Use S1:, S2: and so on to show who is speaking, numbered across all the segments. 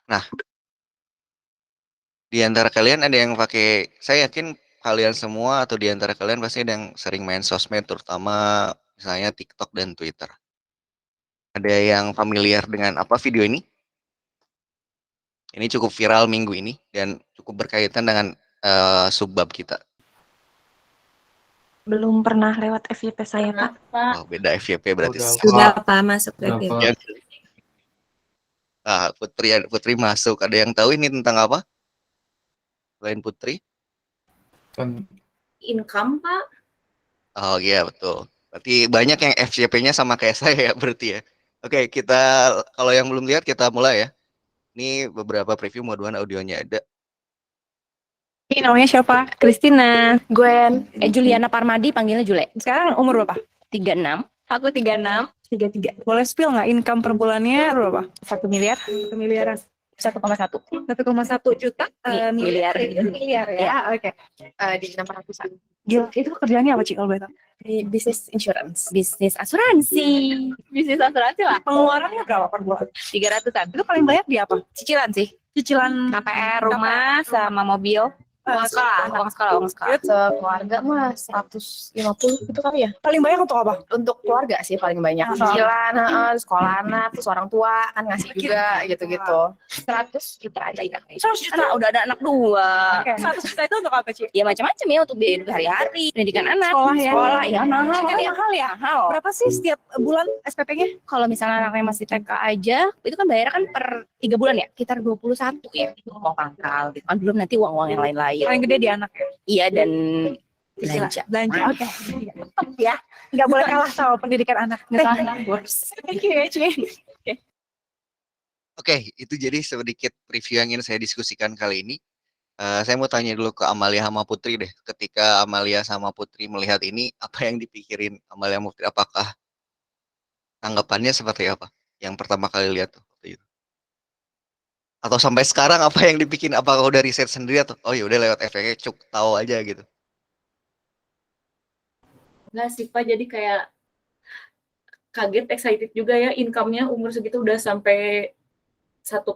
S1: Nah, di antara kalian ada yang pakai, saya yakin kalian semua atau di antara kalian pasti ada yang sering main sosmed, terutama misalnya TikTok dan Twitter. Ada yang familiar dengan apa video ini? Ini cukup viral minggu ini dan cukup berkaitan dengan subbab kita.
S2: Belum pernah lewat FYP saya, Pak.
S1: Oh, beda FYP berarti.
S2: Sudah, Pak, masuk FYP.
S1: Ya. Putri masuk. Ada yang tahu ini tentang apa? Selain Putri?
S3: Income, Pak.
S1: Oh iya, betul. Berarti banyak yang FYP-nya sama kayak saya ya berarti ya. Oke, kalau yang belum lihat kita mulai ya. Ini beberapa preview, mudah-mudahan audionya ada.
S2: Ini namanya siapa? Christina.
S3: Gwen.
S2: Juliana Parmadi, panggilnya Jule. Sekarang umur berapa? 36. Aku 36. 33. Boleh spill nggak income per bulannya berapa? 1 miliar? 1 miliaran. 1,1. 1,1 juta? Miliar. Miliar ya, oke.
S3: Di 600-an.
S2: Gila, itu kerjaannya apa, Ci, kalau boleh tahu?
S3: Di bisnis insurance.
S2: Bisnis asuransi.
S3: Bisnis asuransi lah.
S2: Pengeluarannya berapa per bulan?
S3: 300-an.
S2: Itu paling banyak di apa?
S3: Cicilan sih.
S2: Cicilan
S3: KPR rumah sama mobil. Uang sekolah. Sekeluarga mah 150 gitu kali ya.
S2: Paling banyak untuk apa?
S3: Untuk keluarga sih paling banyak. Cicilan, sekolah anak, terus orang tua kan ngasih juga gitu-gitu. 100 juta aja.
S2: 100 juta?
S3: Nah, udah ada anak 2.
S2: Oke. 100 juta itu untuk apa, Ci?
S3: Ya macam-macam ya untuk biaya hidup hari-hari, pendidikan anak,
S2: Sekolah ya?
S3: sekolah ya mahal kan ya.
S2: Mahal ya?
S3: Mahal.
S2: Berapa sih setiap bulan SPP-nya?
S3: Kalau misalnya anaknya masih TK aja, itu kan bayarnya kan per 3 bulan ya, sekitar 21 ya, uang pangkal gitu kan, belum nanti uang-uang yang lain-lain.
S2: Paling gede di anak ya?
S3: Iya, dan
S2: Belanja.
S3: belanja.
S2: Oke. Tetap ya. Nggak boleh kalah sama pendidikan anak. Thank you ya, Ci.
S1: Oke, itu jadi sedikit preview yang ingin saya diskusikan kali ini. Saya mau tanya dulu ke Amalia sama Putri deh. Ketika Amalia sama Putri melihat ini, apa yang dipikirin Amalia sama Putri? Apakah tanggapannya seperti apa? Yang pertama kali lihat tuh waktu itu. Atau sampai sekarang apa yang dibikin? Apakah udah riset sendiri atau oh ya udah lewat efeknya cuk tahu aja gitu.
S4: Enggak sih Pak, jadi kayak kaget, excited juga ya, income-nya umur segitu udah sampai 1,1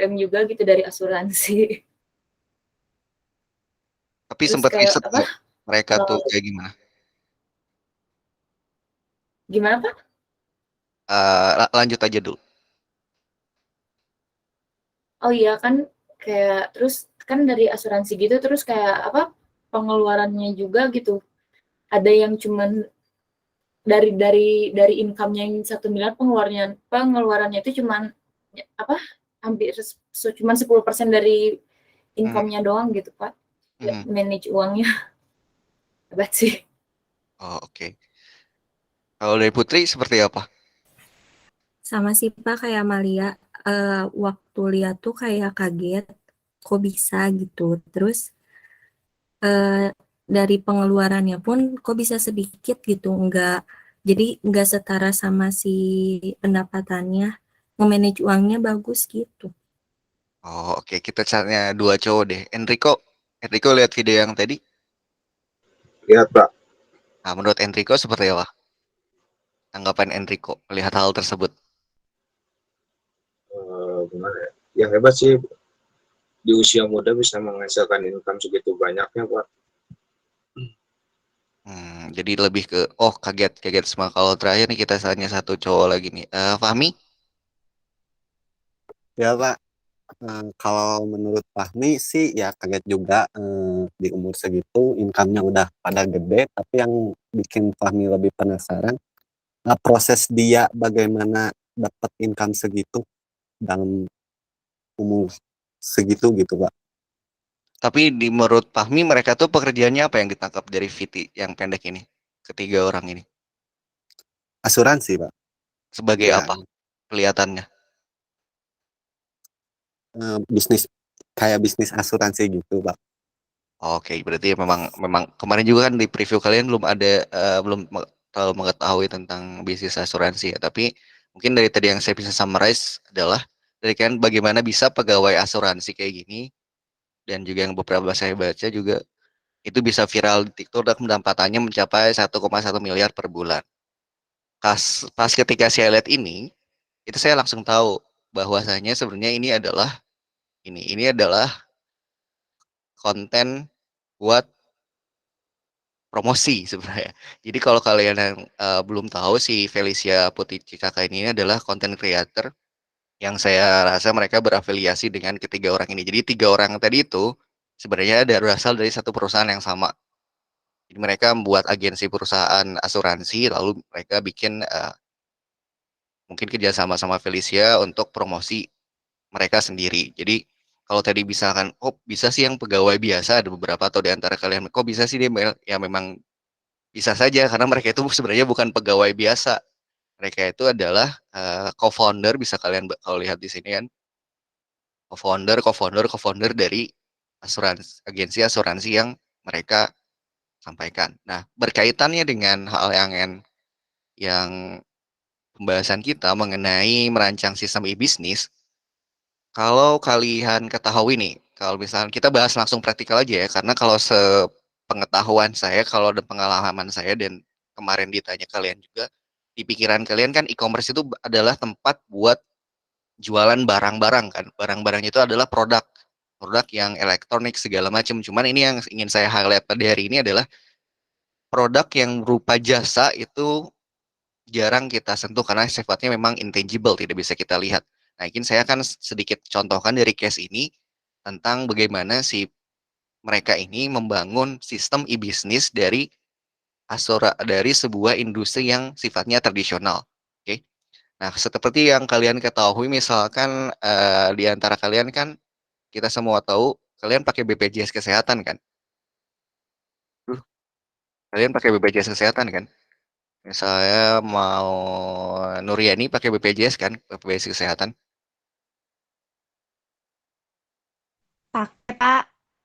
S4: M juga gitu dari asuransi.
S1: Tapi
S4: Terus
S1: sempat
S4: kayak
S1: riset
S4: apa?
S1: mereka tuh kayak gimana?
S4: Gimana Pak?
S1: Lanjut aja dulu.
S4: Oh iya kan, kayak terus kan dari asuransi gitu, terus kayak apa, pengeluarannya juga gitu. Ada yang cuman dari income-nya yang 1 miliar, pengeluarannya itu cuman apa, hampir cuman 10% dari income-nya doang gitu Pak. Manage uangnya. Hebat sih.
S1: Oh, oke. Kalau dari Putri seperti apa?
S5: Sama sih Pak kayak Amalia, waktu lihat tuh kayak kaget, kok bisa gitu. Terus dari pengeluarannya pun kok bisa sedikit gitu, jadi nggak setara sama si pendapatannya, nge-manage uangnya bagus gitu.
S1: Oh, oke. Kita caranya dua cowok deh. Enrico lihat video yang tadi?
S6: Lihat Pak.
S1: Nah, menurut Enrico seperti apa? Tanggapan Enrico melihat hal tersebut?
S6: Gimana ya? Yang hebat sih di usia muda bisa menghasilkan income segitu banyaknya Pak.
S1: Jadi lebih ke kaget semua. Kalau terakhir nih kita tanya satu cowok lagi nih. Fahmi?
S7: Ya Pak, kalau menurut Fahmi sih ya kaget juga, di umur segitu income-nya udah pada gede, tapi yang bikin Fahmi lebih penasaran, proses dia bagaimana dapat income segitu dalam umur segitu gitu Pak.
S1: Tapi menurut Fahmi mereka tuh pekerjaannya apa yang ditangkap dari VT yang pendek ini? Ketiga orang ini.
S7: Asuransi Pak.
S1: Sebagai
S7: Ya.
S1: apa kelihatannya?
S7: Kayak bisnis asuransi gitu Pak.
S1: Oke, berarti memang kemarin juga kan di preview kalian belum terlalu mengetahui tentang bisnis asuransi ya. Tapi mungkin dari tadi yang saya bisa summarize adalah dari kan bagaimana bisa pegawai asuransi kayak gini dan juga yang beberapa saya baca juga itu bisa viral di TikTok dan pendapatannya mencapai 1,1 miliar per bulan. Pas ketika saya lihat ini, itu saya langsung tahu bahwasanya sebenarnya ini adalah Ini adalah konten buat promosi sebenarnya. Jadi kalau kalian yang belum tahu, si Felicia Putri Cikaka ini adalah content creator yang saya rasa mereka berafiliasi dengan ketiga orang ini. Jadi 3 orang tadi itu sebenarnya berasal dari satu perusahaan yang sama. Jadi mereka membuat agensi perusahaan asuransi, lalu mereka bikin mungkin kerjasama sama Felicia untuk promosi mereka sendiri. Jadi kalau tadi misalkan, oh bisa sih yang pegawai biasa, ada beberapa atau di antara kalian, kok bisa sih dia ya memang bisa saja karena mereka itu sebenarnya bukan pegawai biasa. Mereka itu adalah co-founder, bisa kalian kalau lihat di sini kan, co-founder dari agensi asuransi yang mereka sampaikan. Nah, berkaitannya dengan hal yang pembahasan kita mengenai merancang sistem e-bisnis, kalau kalian ketahui nih, kalau misalnya kita bahas langsung praktikal aja ya, karena kalau sepengetahuan saya, kalau ada pengalaman saya dan kemarin ditanya kalian juga, di pikiran kalian kan e-commerce itu adalah tempat buat jualan barang-barang kan. Barang-barang itu adalah produk yang elektronik segala macam. Cuman ini yang ingin saya highlight pada hari ini adalah produk yang berupa jasa itu jarang kita sentuh karena sifatnya memang intangible, tidak bisa kita lihat. Nah, ini saya akan sedikit contohkan dari case ini tentang bagaimana si mereka ini membangun sistem e-bisnis dari sebuah industri yang sifatnya tradisional. Oke. Nah, seperti yang kalian ketahui, misalkan di antara kalian kan kita semua tahu kalian pakai BPJS Kesehatan kan? Kalian pakai BPJS Kesehatan kan? Saya mau Nuriani pakai BPJS kan, BPJS Kesehatan.
S3: Pakai, Pak.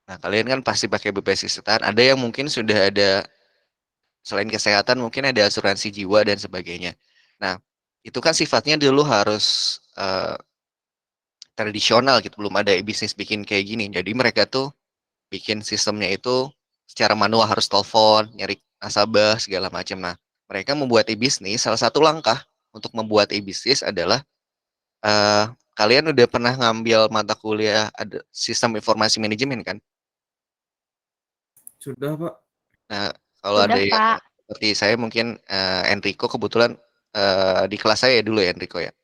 S1: Nah, kalian kan pasti pakai BPJS Kesehatan. Ada yang mungkin sudah ada, selain kesehatan mungkin ada asuransi jiwa dan sebagainya. Nah, itu kan sifatnya dulu harus tradisional gitu, belum ada bisnis bikin kayak gini. Jadi mereka tuh bikin sistemnya itu secara manual, harus telepon, nyari nasabah segala macam. Nah, mereka membuat e-bisnis, salah satu langkah untuk membuat e-bisnis adalah kalian udah pernah ngambil mata kuliah ada sistem informasi manajemen kan?
S8: Sudah, Pak.
S1: Nah, kalau
S3: Udah,
S1: ada yang
S3: Pak.
S1: seperti saya mungkin Enrico kebetulan di kelas saya dulu ya Enrico ya.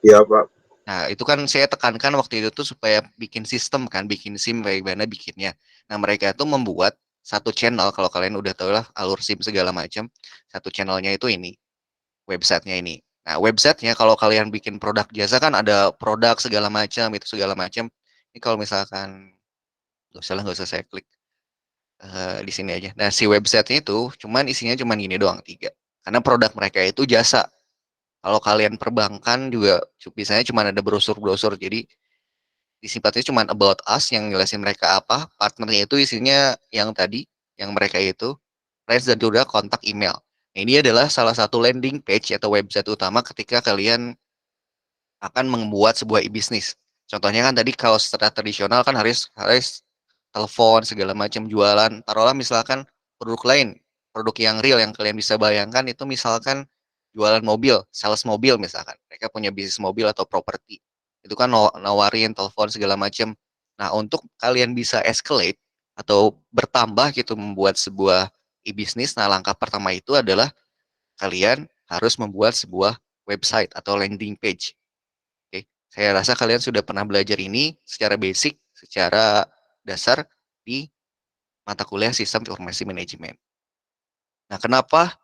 S6: Iya, Pak.
S1: Nah, itu kan saya tekankan waktu itu tuh supaya bikin sistem kan, bikin SIM bagaimana bikinnya. Nah, mereka itu membuat satu channel, kalau kalian udah tahu lah alur SIM segala macam, satu channelnya itu ini, websitenya ini. Nah, websitenya kalau kalian bikin produk jasa kan ada produk segala macam, itu segala macam. Ini kalau misalkan, nggak usah saya klik di sini aja. Nah, si websitenya itu isinya cuman gini doang, 3. Karena produk mereka itu jasa. Kalau kalian perbankan juga biasanya cuma ada brosur-brosur, jadi sifatnya cuma about us yang jelasin mereka apa, partnernya itu isinya yang tadi, yang mereka itu, range dan juga kontak email. Nah, ini adalah salah satu landing page atau website utama ketika kalian akan membuat sebuah e-bisnis. Contohnya kan tadi kalau secara tradisional kan harus telepon segala macam jualan. Taruhlah misalkan produk lain, produk yang real yang kalian bisa bayangkan itu misalkan jualan mobil, sales mobil misalkan. Mereka punya bisnis mobil atau properti. Itu kan nawarin telepon segala macam. Nah, untuk kalian bisa escalate atau bertambah gitu membuat sebuah e-bisnis, nah langkah pertama itu adalah kalian harus membuat sebuah website atau landing page. Oke, saya rasa kalian sudah pernah belajar ini secara basic, secara dasar di mata kuliah Sistem Informasi Manajemen. Nah, kenapa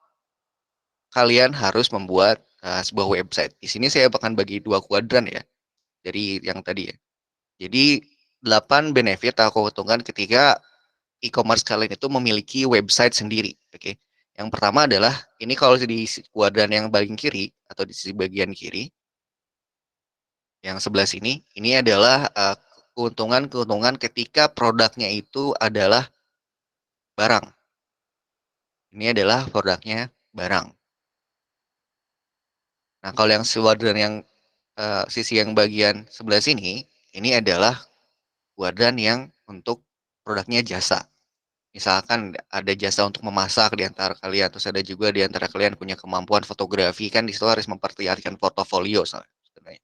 S1: kalian harus membuat sebuah website? Di sini saya akan bagi 2 kuadran ya, dari yang tadi ya. Jadi 8 benefit atau keuntungan ketika e-commerce kalian itu memiliki website sendiri. Oke. Yang pertama adalah ini kalau di kuadran yang bagian kiri atau di sisi bagian kiri yang sebelah sini, ini adalah keuntungan-keuntungan ketika produknya itu adalah barang. Ini adalah produknya barang. Nah, kalau yang kuadran yang sisi yang bagian sebelah sini, ini adalah kuadran yang untuk produknya jasa. Misalkan ada jasa untuk memasak di antara kalian, terus ada juga di antara kalian punya kemampuan fotografi, kan di situ harus memperlihatkan portofolio sebenarnya.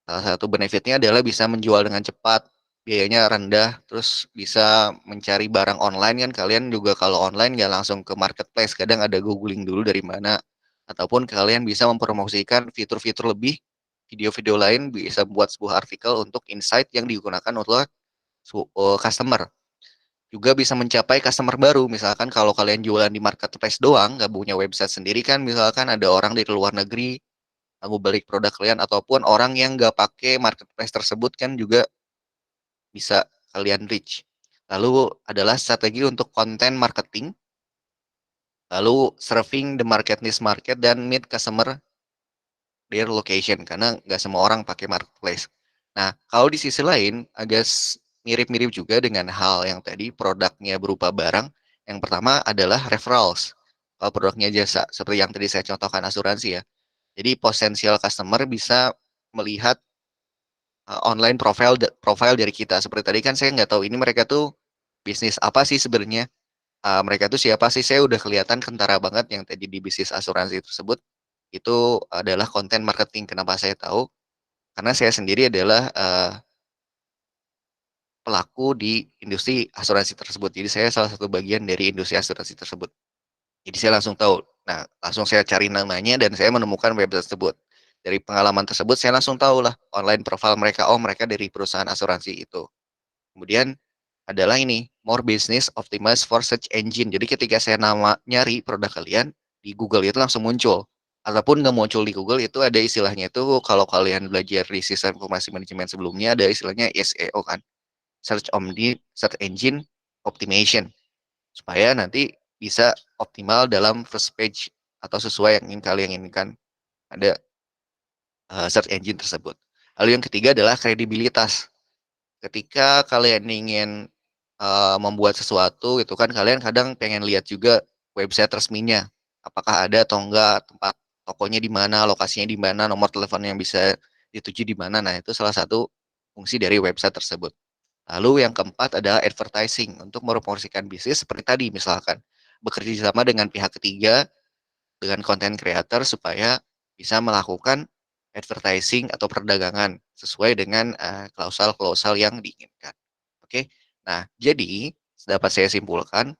S1: Salah satu benefitnya adalah bisa menjual dengan cepat, biayanya rendah, terus bisa mencari barang online kan kalian juga kalau online nggak langsung ke marketplace, kadang ada googling dulu dari mana, ataupun kalian bisa mempromosikan fitur-fitur lebih, video-video lain bisa buat sebuah artikel untuk insight yang digunakan oleh customer. Juga bisa mencapai customer baru, misalkan kalau kalian jualan di marketplace doang, nggak punya website sendiri kan, misalkan ada orang dari luar negeri mau balik produk kalian ataupun orang yang nggak pakai marketplace tersebut kan juga bisa kalian reach. Lalu adalah strategi untuk konten marketing, lalu serving the market niche market dan meet customer their location karena nggak semua orang pakai marketplace. Nah, kalau di sisi lain agak mirip-mirip juga dengan hal yang tadi produknya berupa barang. Yang pertama adalah referrals. Kalau produknya jasa, seperti yang tadi saya contohkan asuransi ya. Jadi potensial customer bisa melihat online profile dari kita. Seperti tadi kan saya nggak tahu ini mereka tuh bisnis apa sih sebenarnya. Mereka tuh siapa sih? Saya udah kelihatan kentara banget yang tadi di bisnis asuransi tersebut. Itu adalah konten marketing. Kenapa saya tahu? Karena saya sendiri adalah pelaku di industri asuransi tersebut. Jadi saya salah satu bagian dari industri asuransi tersebut. Jadi saya langsung tahu. Nah, langsung saya cari namanya dan saya menemukan web tersebut. Dari pengalaman tersebut saya langsung tahu lah online profile mereka. Oh, mereka dari perusahaan asuransi itu. Kemudian adalah ini, more business optimized for search engine. Jadi ketika saya nyari produk kalian di Google itu langsung muncul. Ataupun nggak muncul di Google itu ada istilahnya itu kalau kalian belajar di sistem informasi manajemen sebelumnya ada istilahnya SEO kan. Search Engine Optimization. Supaya nanti bisa optimal dalam first page atau sesuai yang ingin kalian inginkan ada search engine tersebut. Lalu yang ketiga adalah kredibilitas. Ketika kalian ingin membuat sesuatu gitu kan kalian kadang pengen lihat juga website resminya apakah ada atau enggak, tempat tokonya di mana, lokasinya di mana, nomor telepon yang bisa dituju di mana. Nah, itu salah satu fungsi dari website tersebut. Lalu yang keempat adalah advertising untuk mempromosikan bisnis seperti tadi misalkan bekerja sama dengan pihak ketiga dengan content creator supaya bisa melakukan advertising atau perdagangan sesuai dengan klausal-klausal yang diinginkan. Oke. Nah, jadi dapat saya simpulkan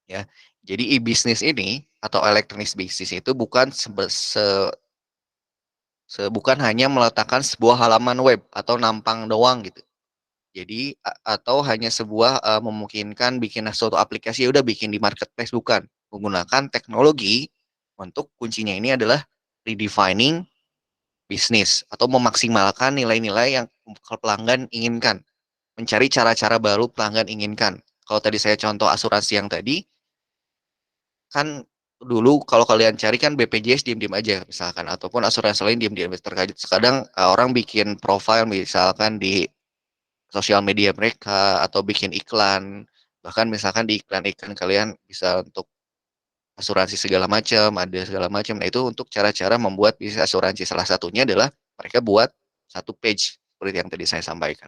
S1: ya. Jadi e-bisnis ini atau electronic business itu bukan bukan hanya meletakkan sebuah halaman web atau nampang doang gitu. Jadi atau hanya sebuah memungkinkan bikin suatu aplikasi ya udah bikin di marketplace, bukan. Menggunakan teknologi untuk kuncinya ini adalah redefining bisnis atau memaksimalkan nilai-nilai yang pelanggan inginkan. Mencari cara-cara baru pelanggan inginkan. Kalau tadi saya contoh asuransi yang tadi, kan dulu kalau kalian cari kan BPJS diam-diam aja misalkan, ataupun asuransi lain diam-diam terkait. Kadang orang bikin profile misalkan di sosial media mereka atau bikin iklan, bahkan misalkan di iklan-iklan kalian bisa untuk asuransi segala macam, ada segala macam. Nah, itu untuk cara-cara membuat bisnis asuransi. Salah satunya adalah mereka buat satu page seperti yang tadi saya sampaikan.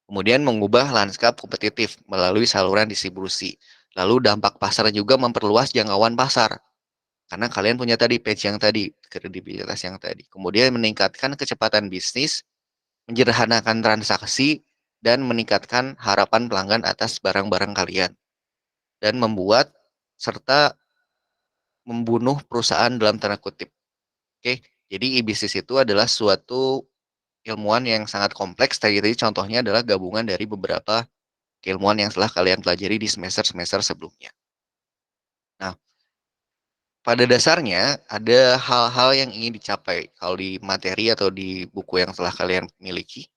S1: Kemudian mengubah lanskap kompetitif melalui saluran distribusi. Lalu dampak pasar juga memperluas jangkauan pasar. Karena kalian punya tadi page yang tadi, kredibilitas yang tadi. Kemudian meningkatkan kecepatan bisnis, menyederhanakan transaksi, dan meningkatkan harapan pelanggan atas barang-barang kalian. Dan membuat serta membunuh perusahaan dalam tanda kutip. Oke, jadi e-bisnis itu adalah suatu ilmuwan yang sangat kompleks. Tadi contohnya adalah gabungan dari beberapa keilmuan yang telah kalian pelajari di semester-semester sebelumnya. Nah, pada dasarnya ada hal-hal yang ingin dicapai kalau di materi atau di buku yang telah kalian miliki.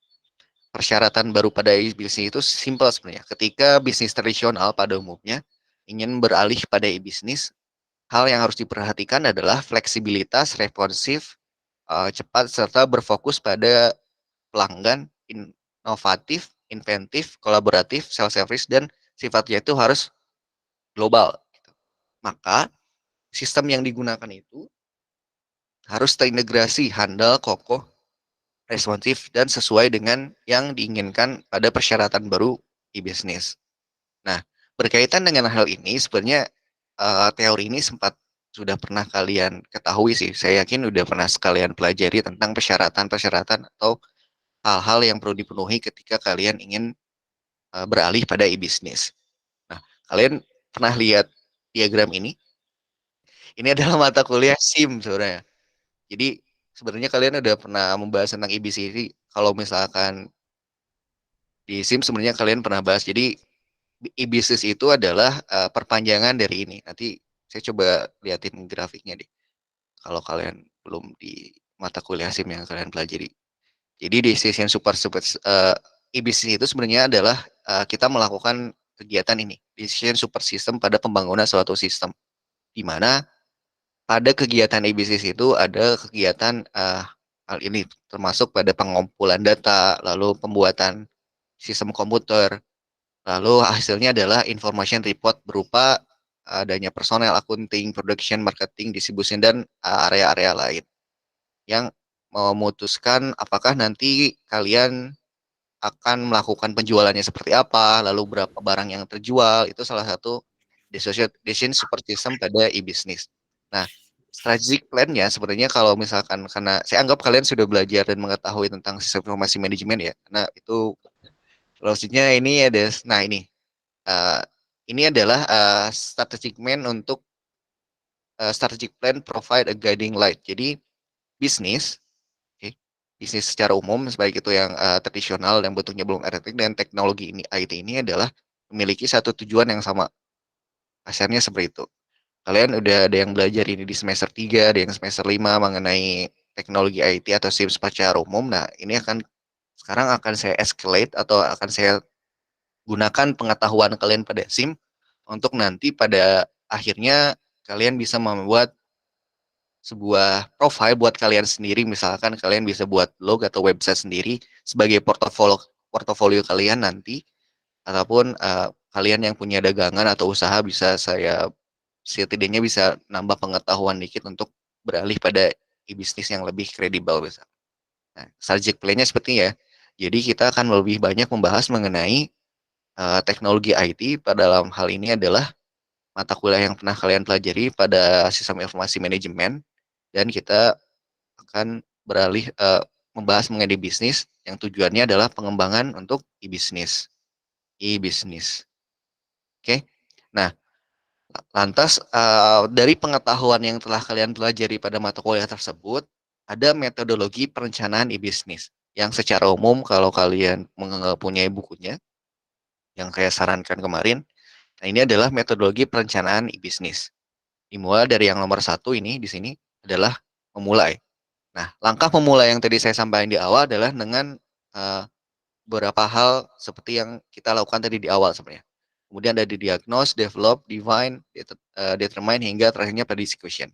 S1: Persyaratan baru pada e-bisnis itu simpel sebenarnya. Ketika bisnis tradisional pada umumnya ingin beralih pada e-bisnis, hal yang harus diperhatikan adalah fleksibilitas, responsif, cepat, serta berfokus pada pelanggan, inovatif, inventif, kolaboratif, self-service, dan sifatnya itu harus global. Maka sistem yang digunakan itu harus terintegrasi, handal, kokoh, responsif, dan sesuai dengan yang diinginkan pada persyaratan baru e-bisnis. Nah, berkaitan dengan hal ini, sebenarnya teori ini sempat sudah pernah kalian ketahui sih. Saya yakin udah pernah sekalian pelajari tentang persyaratan-persyaratan atau hal-hal yang perlu dipenuhi ketika kalian ingin beralih pada e-bisnis. Nah, kalian pernah lihat diagram ini? Ini adalah mata kuliah SIM sebenarnya. Jadi sebenarnya kalian udah pernah membahas tentang e-bisnis ini. Kalau misalkan di SIM sebenarnya kalian pernah bahas. Jadi e-bisnis itu adalah perpanjangan dari ini. Nanti saya coba liatin grafiknya deh. Kalau kalian belum di mata kuliah SIM yang kalian pelajari. Jadi decision super e-bisnis itu sebenarnya adalah kita melakukan kegiatan ini, decision super system pada pembangunan suatu sistem. Di mana pada kegiatan e-bisnis itu ada kegiatan hal ini termasuk pada pengumpulan data, lalu pembuatan sistem komputer, lalu hasilnya adalah information report berupa adanya personel, accounting, production, marketing, distribution, dan area-area lain yang memutuskan apakah nanti kalian akan melakukan penjualannya seperti apa, lalu berapa barang yang terjual, itu salah satu decision support system pada e-business. Nah, strategic plan-nya sebenarnya kalau misalkan, karena saya anggap kalian sudah belajar dan mengetahui tentang sistem informasi manajemen ya, karena itu maksudnya ini ada, nah uh, ini adalah strategic plan untuk strategic plan provide a guiding light. Jadi bisnis, okay, bisnis secara umum, baik itu yang tradisional yang bentuknya belum elektrik dan teknologi ini IT ini adalah memiliki satu tujuan yang sama. Asalnya seperti itu. Kalian udah ada yang belajar ini di semester 3, ada yang semester 5 mengenai teknologi IT atau SIM secara umum. Nah, ini sekarang akan saya escalate atau akan saya gunakan pengetahuan kalian pada SIM untuk nanti pada akhirnya kalian bisa membuat sebuah profile buat kalian sendiri. Misalkan kalian bisa buat blog atau website sendiri sebagai portofolio kalian nanti, ataupun kalian yang punya dagangan atau usaha bisa saya setidaknya bisa nambah pengetahuan dikit untuk beralih pada e-bisnis yang lebih kredibel bisa. Nah, subject plan-nya seperti ya. Jadi kita akan lebih banyak membahas mengenai teknologi IT. Pada dalam hal ini adalah mata kuliah yang pernah kalian pelajari pada sistem informasi manajemen, dan kita akan beralih membahas mengenai bisnis yang tujuannya adalah pengembangan untuk e-bisnis. Oke. Nah, lantas dari pengetahuan yang telah kalian pelajari pada mata kuliah tersebut, ada metodologi perencanaan e-bisnis yang secara umum kalau kalian mempunyai bukunya yang saya sarankan kemarin, nah ini adalah metodologi perencanaan e-bisnis. Dimulai dari yang nomor 1 ini di sini adalah memulai. Nah, langkah memulai yang tadi saya sampaikan di awal adalah dengan beberapa hal seperti yang kita lakukan tadi di awal sebenarnya. Kemudian ada di diagnose, develop, define, determine, hingga terakhirnya pada execution.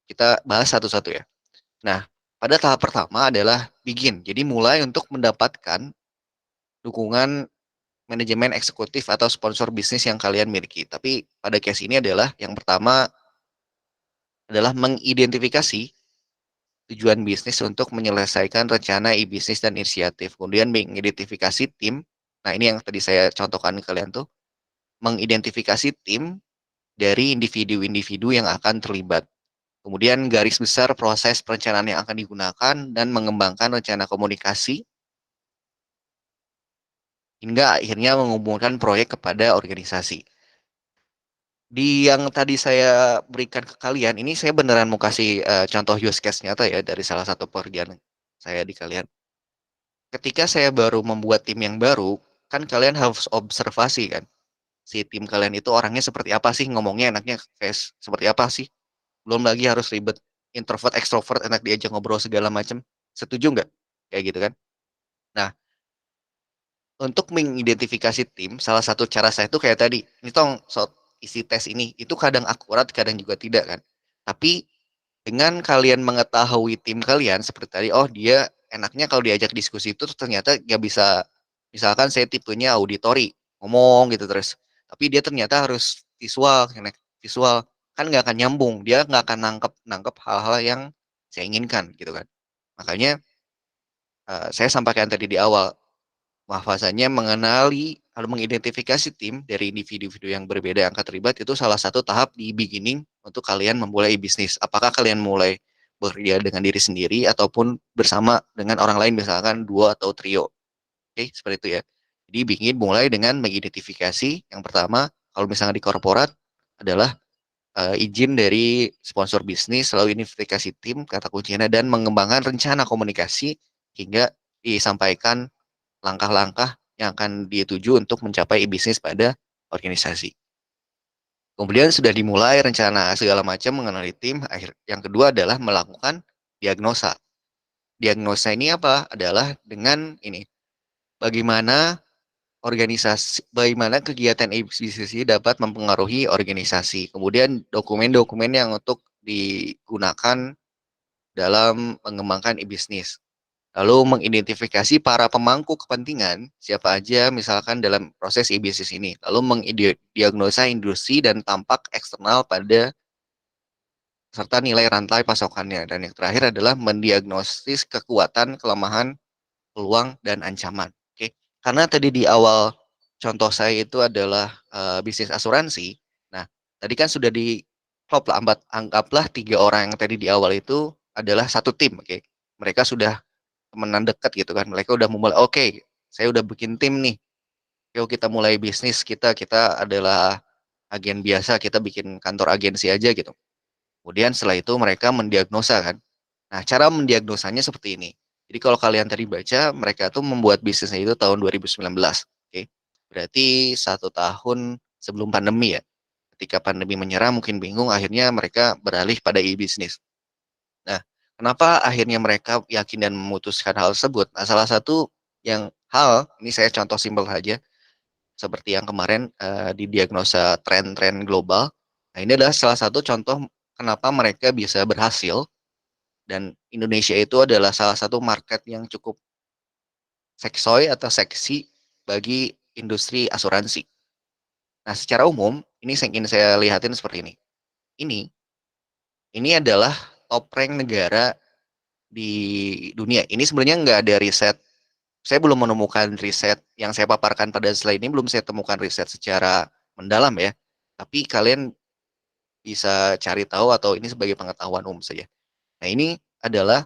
S1: Kita bahas satu-satu ya. Nah, pada tahap pertama adalah begin. Jadi mulai untuk mendapatkan dukungan manajemen eksekutif atau sponsor bisnis yang kalian miliki. Tapi pada case ini adalah yang pertama adalah mengidentifikasi tujuan bisnis untuk menyelesaikan rencana e-bisnis dan inisiatif. Kemudian mengidentifikasi tim. Nah, ini yang tadi saya contohkan ke kalian tuh. Mengidentifikasi tim dari individu-individu yang akan terlibat. Kemudian garis besar proses perencanaan yang akan digunakan dan mengembangkan rencana komunikasi hingga akhirnya mengumpulkan proyek kepada organisasi. Di yang tadi saya berikan ke kalian, ini saya beneran mau kasih contoh use case nyata ya dari salah satu pekerjaan saya di kalian. Ketika saya baru membuat tim yang baru, kan kalian harus observasi kan. Si tim kalian itu orangnya seperti apa sih, ngomongnya enaknya kayak seperti apa sih. Belum lagi harus ribet, introvert, extrovert, enak diajak ngobrol segala macam. Setuju nggak? Kayak gitu kan. Nah, untuk mengidentifikasi tim, salah satu cara saya itu kayak tadi, ini isi tes ini, itu kadang akurat, kadang juga tidak kan. Tapi dengan kalian mengetahui tim kalian, seperti tadi, oh dia enaknya kalau diajak diskusi itu ternyata nggak bisa, misalkan saya tipenya auditori, ngomong gitu terus. Tapi dia ternyata harus visual, kan nggak akan nyambung, dia nggak akan nangkep hal-hal yang saya inginkan gitu kan. Makanya saya sampaikan tadi di awal, bahwasanya mengenali atau mengidentifikasi tim dari individu-individu yang berbeda yang akan terlibat itu salah satu tahap di beginning untuk kalian memulai bisnis. Apakah kalian mulai bekerja dengan diri sendiri ataupun bersama dengan orang lain, misalkan dua atau trio. Oke, seperti itu ya. Jadi bikin mulai dengan mengidentifikasi yang pertama, kalau misalnya di korporat adalah izin dari sponsor bisnis, lalu identifikasi tim, kata kuncinya, dan mengembangkan rencana komunikasi hingga disampaikan langkah-langkah yang akan dituju untuk mencapai bisnis pada organisasi. Kemudian sudah dimulai rencana segala macam mengenali tim. Yang kedua adalah melakukan diagnosa. Diagnosa ini apa? Adalah dengan ini, bagaimana bagaimana kegiatan bisnis ini dapat mempengaruhi organisasi. Kemudian dokumen-dokumen yang untuk digunakan dalam mengembangkan bisnis. Lalu mengidentifikasi para pemangku kepentingan, siapa aja misalkan dalam proses e-bisnis ini. Lalu mendiagnosa industri dan tampak eksternal pada serta nilai rantai pasokannya. Dan yang terakhir adalah mendiagnosis kekuatan, kelemahan, peluang, dan ancaman. Oke, karena tadi di awal contoh saya itu adalah bisnis asuransi. Nah, tadi kan sudah di klop lah, anggaplah 3 orang yang tadi di awal itu adalah satu tim. Oke, mereka sudah temenan dekat gitu kan. Mereka udah memulai, oke, saya udah bikin tim nih. Yuk kita mulai bisnis kita adalah agen biasa, kita bikin kantor agensi aja gitu. Kemudian setelah itu mereka mendiagnosa kan. Nah, cara mendiagnosanya seperti ini. Jadi kalau kalian tadi baca, mereka tuh membuat bisnisnya itu tahun 2019. Oke. Berarti 1 tahun sebelum pandemi ya. Ketika pandemi menyerang mungkin bingung, akhirnya mereka beralih pada e-bisnis. Nah, kenapa akhirnya mereka yakin dan memutuskan hal tersebut? Nah, salah satu ini saya contoh simpel saja, seperti yang kemarin di diagnosa tren-tren global. Nah, ini adalah salah satu contoh kenapa mereka bisa berhasil dan Indonesia itu adalah salah satu market yang cukup seksoi atau seksi bagi industri asuransi. Nah, secara umum, ini yang ingin saya lihatin seperti ini. Ini ini adalah top rank negara di dunia. Ini sebenarnya nggak ada riset. Saya belum menemukan riset yang saya paparkan pada slide ini, belum saya temukan riset secara mendalam ya. Tapi kalian bisa cari tahu atau ini sebagai pengetahuan umum saja. Nah, ini adalah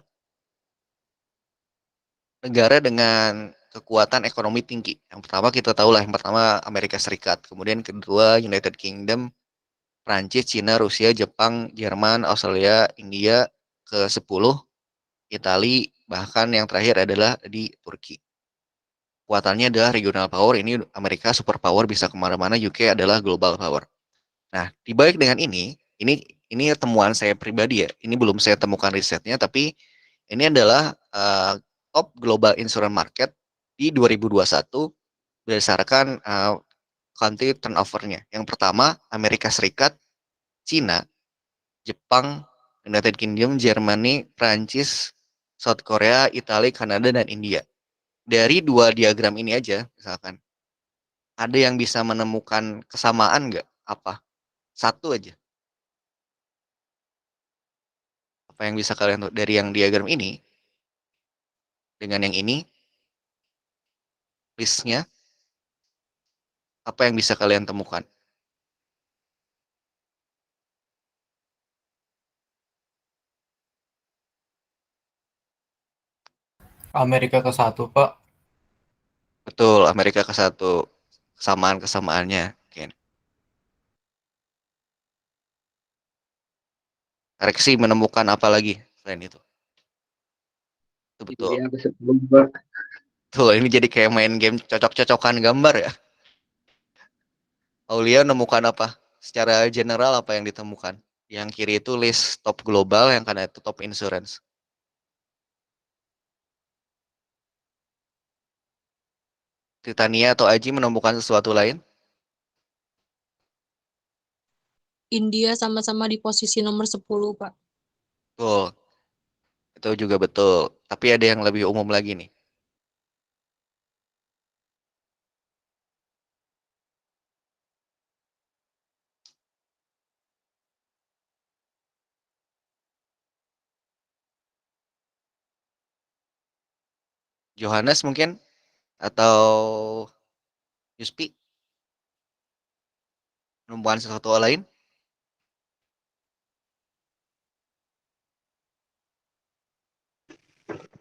S1: negara dengan kekuatan ekonomi tinggi. Yang pertama kita tahu lah, yang pertama Amerika Serikat, kemudian kedua United Kingdom, Prancis, Cina, Rusia, Jepang, Jerman, Australia, India, ke-10 Itali, bahkan yang terakhir adalah di Turki. Kekuatannya adalah regional power, ini Amerika super power bisa kemana-mana, UK adalah global power. Nah, dibalik dengan ini temuan saya pribadi ya, ini belum saya temukan risetnya, tapi ini adalah top global insurance market di 2021 berdasarkan country turnover-nya. Yang pertama, Amerika Serikat, Cina, Jepang, United Kingdom, Jerman, Prancis, South Korea, Italia, Kanada, dan India. Dari 2 diagram ini aja, misalkan, ada yang bisa menemukan kesamaan nggak? Apa? Satu aja. Apa yang bisa kalian dari yang diagram ini dengan yang ini, listnya, apa yang bisa kalian temukan?
S8: Amerika ke-1, Pak.
S1: Betul, Amerika ke-1. Kesamaan-kesamaannya. Oke. Reksi menemukan apa lagi selain itu? Itu betul.
S6: Iya, sebelum Pak.
S1: Tuh, ini jadi kayak main game cocok-cocokan gambar ya. Aulia menemukan apa? Secara general apa yang ditemukan? Yang kiri itu list top global, yang kanan itu top insurance. Titania atau Aji menemukan sesuatu lain?
S9: India sama-sama di posisi nomor 10, Pak.
S1: Betul. Itu juga betul. Tapi ada yang lebih umum lagi nih. Johannes mungkin? Atau Yuspi? Menemukan sesuatu lain?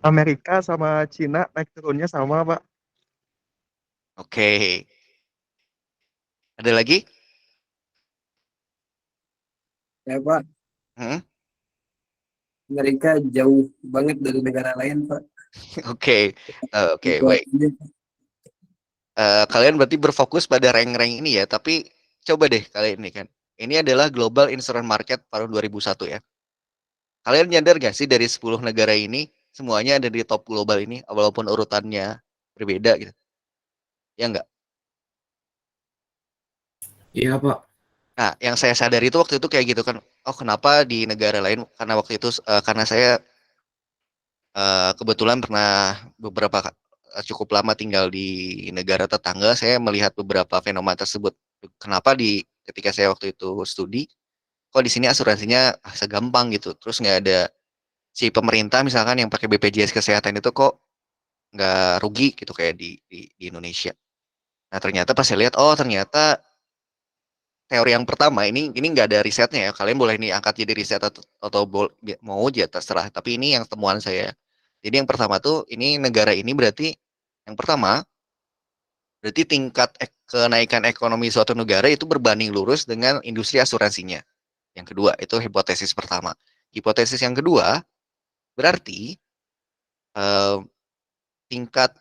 S10: Amerika sama Cina naik turunnya sama, Pak.
S1: Oke. Ada lagi?
S11: Ya Pak,
S1: Hmm?
S11: Amerika jauh banget dari negara lain Pak.
S1: Oke. Oke, baik.
S11: Situasinya.
S1: Kalian berarti berfokus pada rank-rank ini ya, tapi coba deh kalian ini kan. Ini adalah Global Insurance Market tahun 2001 ya. Kalian nyadar gak sih dari 10 negara ini semuanya ada di top global ini walaupun urutannya berbeda gitu. Ya enggak?
S11: Iya Pak.
S1: Nah, yang saya sadari itu waktu itu kayak gitu kan. Oh, kenapa di negara lain? Karena waktu itu karena saya kebetulan pernah cukup lama tinggal di negara tetangga, saya melihat beberapa fenomena tersebut. Kenapa ketika saya waktu itu studi, kok di sini asuransinya segampang gitu. Terus nggak ada si pemerintah misalkan yang pakai BPJS kesehatan itu kok nggak rugi gitu kayak di Indonesia. Nah ternyata pas saya lihat, oh ternyata teori yang pertama ini nggak ada risetnya ya. Kalian boleh nih angkat jadi riset atau mau aja terserah. Tapi ini yang temuan saya. Jadi yang pertama tuh ini negara ini berarti yang pertama berarti tingkat kenaikan ekonomi suatu negara itu berbanding lurus dengan industri asuransinya. Yang kedua itu hipotesis pertama. Hipotesis yang kedua berarti eh, tingkat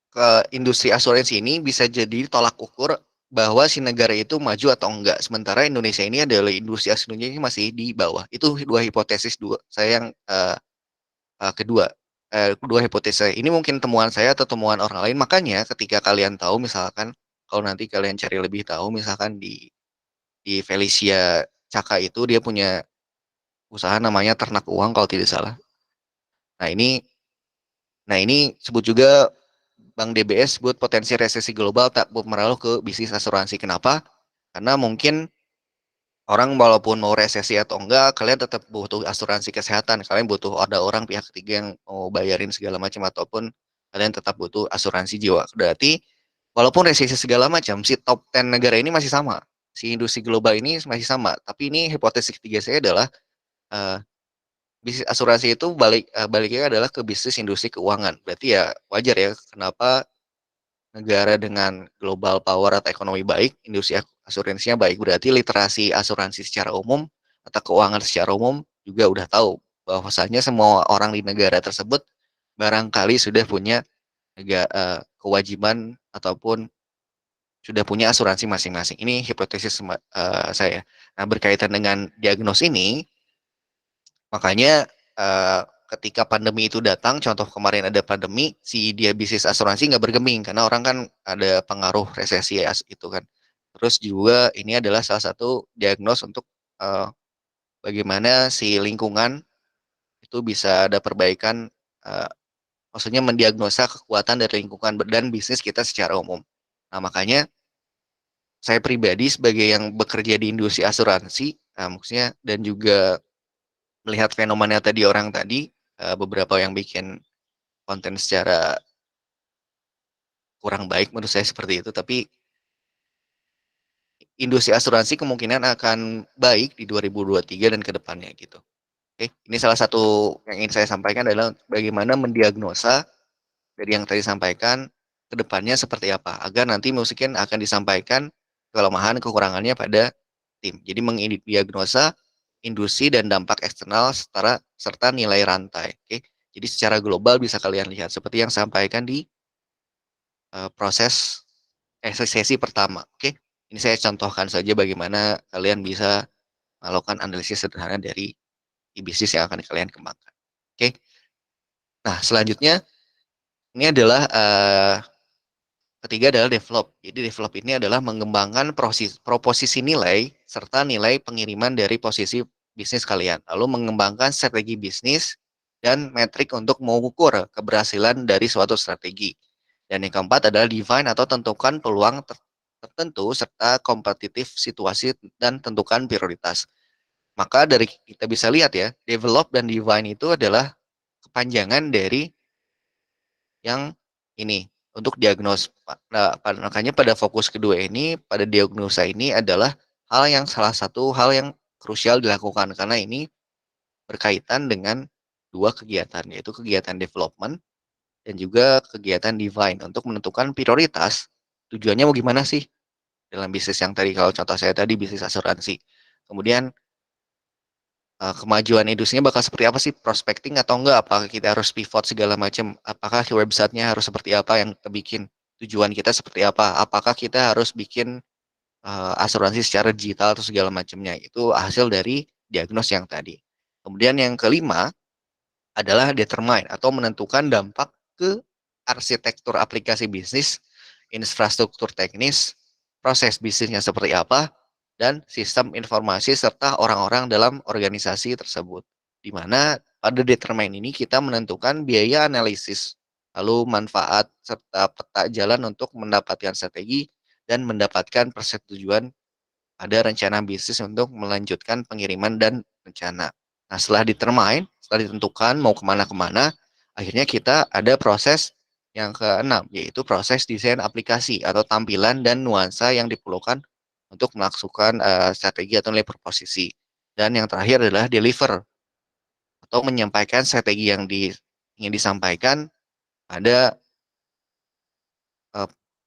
S1: ke industri asuransi ini bisa jadi tolak ukur bahwa si negara itu maju atau enggak. Sementara Indonesia ini adalah industri asuransi ini masih di bawah. Itu dua hipotesis saya yang kedua. Kedua hipotesis ini mungkin temuan saya atau temuan orang lain. Makanya ketika kalian tahu misalkan kalau nanti kalian cari lebih tahu misalkan di Felicia Caka itu dia punya usaha namanya Ternak Uang kalau tidak salah. Nah ini sebut juga Bank DBS buat potensi resesi global tak berpengaruh ke bisnis asuransi. Kenapa? Karena mungkin orang walaupun mau resesi atau enggak, kalian tetap butuh asuransi kesehatan. Kalian butuh ada orang pihak ketiga yang mau bayarin segala macam ataupun kalian tetap butuh asuransi jiwa. Berarti walaupun resesi segala macam, si top 10 negara ini masih sama. Si industri global ini masih sama. Tapi ini hipotesis ketiga saya adalah uh, bisnis asuransi itu baliknya adalah ke bisnis industri keuangan. Berarti ya wajar ya kenapa negara dengan global power atau ekonomi baik, industri asuransinya baik. Berarti literasi asuransi secara umum atau keuangan secara umum juga udah tahu bahwasanya semua orang di negara tersebut barangkali sudah punya kewajiban ataupun sudah punya asuransi masing-masing. Ini hipotesis saya. Nah, berkaitan dengan diagnos ini, makanya ketika pandemi itu datang, contoh kemarin ada pandemi, si dia bisnis asuransi nggak bergeming karena orang kan ada pengaruh resesi ya itu kan. Terus juga ini adalah salah satu diagnos untuk bagaimana si lingkungan itu bisa ada perbaikan, maksudnya mendiagnosa kekuatan dari lingkungan dan bisnis kita secara umum. Nah makanya saya pribadi sebagai yang bekerja di industri asuransi, maksudnya dan juga melihat fenomena tadi orang tadi, beberapa yang bikin konten secara kurang baik menurut saya seperti itu, tapi industri asuransi kemungkinan akan baik di 2023 dan ke depannya gitu. Oke, ini salah satu yang ingin saya sampaikan adalah bagaimana mendiagnosa dari yang tadi sampaikan ke depannya seperti apa, agar nanti mungkin akan disampaikan kelemahan kekurangannya pada tim. Jadi mendiagnosa industri dan dampak eksternal serta nilai rantai. Oke. Jadi secara global bisa kalian lihat seperti yang saya sampaikan di proses sesi pertama. Oke. Ini saya contohkan saja bagaimana kalian bisa melakukan analisis sederhana dari bisnis yang akan kalian kembangkan. Oke. Nah, selanjutnya ini adalah ketiga adalah develop. Jadi develop ini adalah mengembangkan proposisi nilai serta nilai pengiriman dari posisi bisnis kalian. Lalu mengembangkan strategi bisnis dan metrik untuk mengukur keberhasilan dari suatu strategi. Dan yang keempat adalah define atau tentukan peluang tertentu serta kompetitif situasi dan tentukan prioritas. Maka dari kita bisa lihat ya, develop dan define itu adalah kepanjangan dari yang ini untuk diagnos. Nah, makanya pada fokus kedua ini, pada diagnosa ini adalah salah satu hal yang krusial dilakukan karena ini berkaitan dengan 2 kegiatan, yaitu kegiatan development dan juga kegiatan divine untuk menentukan prioritas, tujuannya mau gimana sih dalam bisnis yang tadi, kalau contoh saya tadi bisnis asuransi. Kemudian kemajuan industrinya bakal seperti apa sih, prospecting atau enggak, apakah kita harus pivot segala macam, apakah websitenya harus seperti apa yang kita bikin, tujuan kita seperti apa, apakah kita harus bikin asuransi secara digital atau segala macamnya. Itu hasil dari diagnos yang tadi. Kemudian yang kelima adalah determine atau menentukan dampak ke arsitektur aplikasi bisnis, infrastruktur teknis, proses bisnisnya seperti apa, dan sistem informasi serta orang-orang dalam organisasi tersebut. Di mana pada determine ini kita menentukan biaya analisis, lalu manfaat serta peta jalan untuk mendapatkan strategi dan mendapatkan persetujuan ada rencana bisnis untuk melanjutkan pengiriman dan rencana. Nah, setelah determine, setelah ditentukan mau kemana-kemana, akhirnya kita ada proses yang keenam, yaitu proses desain aplikasi atau tampilan dan nuansa yang diperlukan untuk melakukan strategi atau nilai proposisi. Dan yang terakhir adalah deliver atau menyampaikan strategi yang ingin disampaikan pada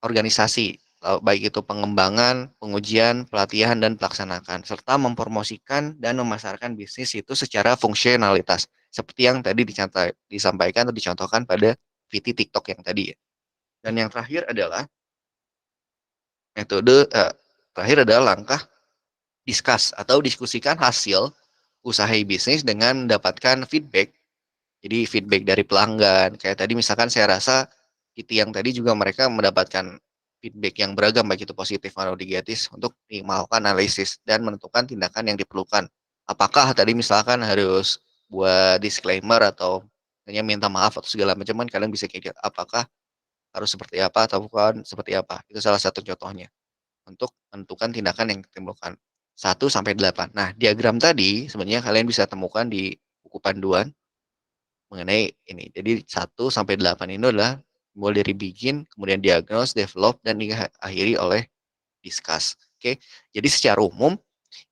S1: organisasi, baik itu pengembangan, pengujian, pelatihan, dan pelaksanaan, serta mempromosikan dan memasarkan bisnis itu secara fungsionalitas, seperti yang tadi disampaikan atau dicontohkan pada VT TikTok yang tadi. Dan yang terakhir adalah langkah discuss atau diskusikan hasil usaha bisnis dengan mendapatkan feedback. Jadi feedback dari pelanggan, kayak tadi misalkan saya rasa Kitty yang tadi juga mereka mendapatkan feedback yang beragam, baik itu positif atau negatif, untuk melakukan analisis dan menentukan tindakan yang diperlukan. Apakah tadi misalkan harus buat disclaimer atau hanya minta maaf atau segala macam, kan kalian bisa kayak gitu. Apakah harus seperti apa atau bukan seperti apa? Itu salah satu contohnya untuk menentukan tindakan yang diperlukan. 1 sampai 8. Nah, diagram tadi sebenarnya kalian bisa temukan di buku panduan mengenai ini. Jadi 1 sampai 8 ini adalah mulai dari begin, kemudian diagnose, develop, dan diakhiri oleh discuss. Oke. Jadi secara umum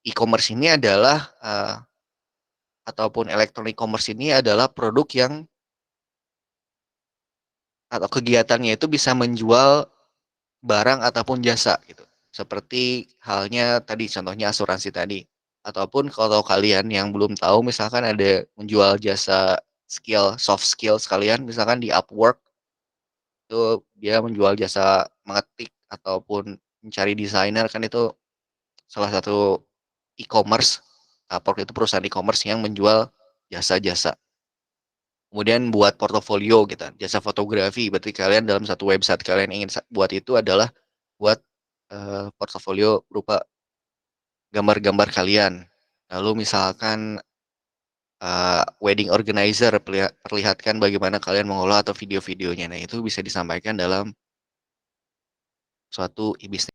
S1: e-commerce ini adalah ataupun electronic commerce ini adalah produk yang atau kegiatannya itu bisa menjual barang ataupun jasa gitu. Seperti halnya tadi contohnya asuransi tadi. Ataupun kalau kalian yang belum tahu misalkan ada menjual jasa skill, soft skill sekalian, misalkan di Upwork itu dia menjual jasa mengetik ataupun mencari desainer, kan itu salah satu e-commerce. Upwork itu perusahaan e-commerce yang menjual jasa-jasa. Kemudian buat portofolio gitu, jasa fotografi, berarti kalian dalam satu website kalian ingin buat itu adalah buat portofolio berupa gambar-gambar kalian. Lalu misalkan wedding organizer, perlihatkan bagaimana kalian mengolah atau video-videonya. Nah, itu bisa disampaikan dalam suatu e-business.